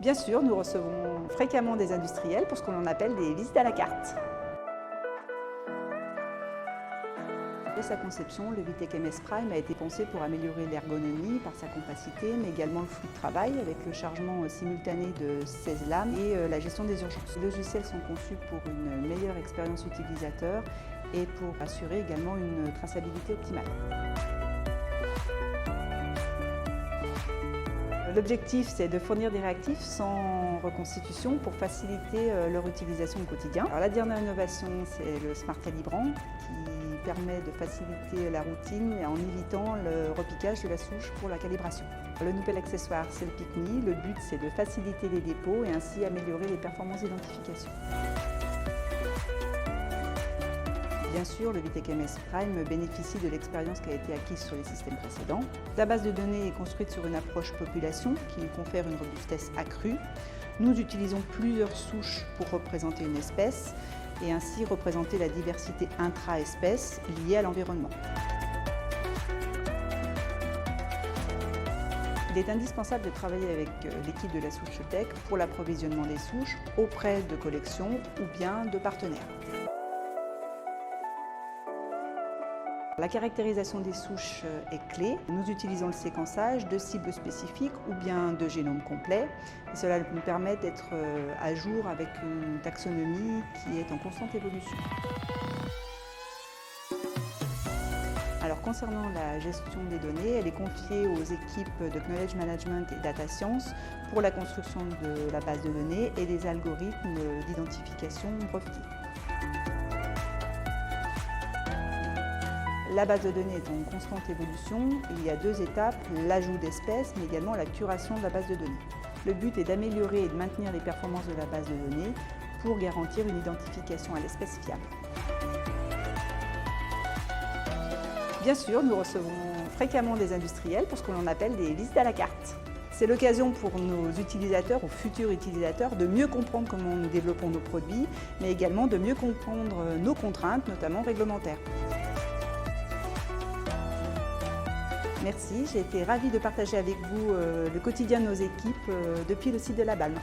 Bien sûr, nous recevons fréquemment des industriels pour ce que l'on appelle des visites à la carte. Dès sa conception, le VITEC MS Prime a été pensé pour améliorer l'ergonomie par sa compacité, mais également le flux de travail avec le chargement simultané de 16 lames et la gestion des urgences. Les logiciels sont conçus pour une meilleure expérience utilisateur et pour assurer également une traçabilité optimale. L'objectif, c'est de fournir des réactifs sans reconstitution pour faciliter leur utilisation au quotidien. Alors, la dernière innovation, c'est le Smart Calibrant qui permet de faciliter la routine en évitant le repiquage de la souche pour la calibration. Le nouvel accessoire, c'est le PIC-MI. Le but, c'est de faciliter les dépôts et ainsi améliorer les performances d'identification. Bien sûr, le VITEC MS Prime bénéficie de l'expérience qui a été acquise sur les systèmes précédents. La base de données est construite sur une approche population qui lui confère une robustesse accrue. Nous utilisons plusieurs souches pour représenter une espèce et ainsi représenter la diversité intra-espèce liée à l'environnement. Il est indispensable de travailler avec l'équipe de la SoucheTech pour l'approvisionnement des souches auprès de collections ou bien de partenaires. La caractérisation des souches est clé. Nous utilisons le séquençage de cibles spécifiques ou bien de génomes complets. Et cela nous permet d'être à jour avec une taxonomie qui est en constante évolution. Alors, concernant la gestion des données, elle est confiée aux équipes de Knowledge Management et Data Science pour la construction de la base de données et des algorithmes d'identification brevetés. La base de données est en constante évolution. Il y a deux étapes, l'ajout d'espèces, mais également la curation de la base de données. Le but est d'améliorer et de maintenir les performances de la base de données pour garantir une identification à l'espèce fiable. Bien sûr, nous recevons fréquemment des industriels pour ce que l'on appelle des visites à la carte. C'est l'occasion pour nos utilisateurs ou futurs utilisateurs de mieux comprendre comment nous développons nos produits, mais également de mieux comprendre nos contraintes, notamment réglementaires. Merci, j'ai été ravie de partager avec vous le quotidien de nos équipes depuis le site de la BALM.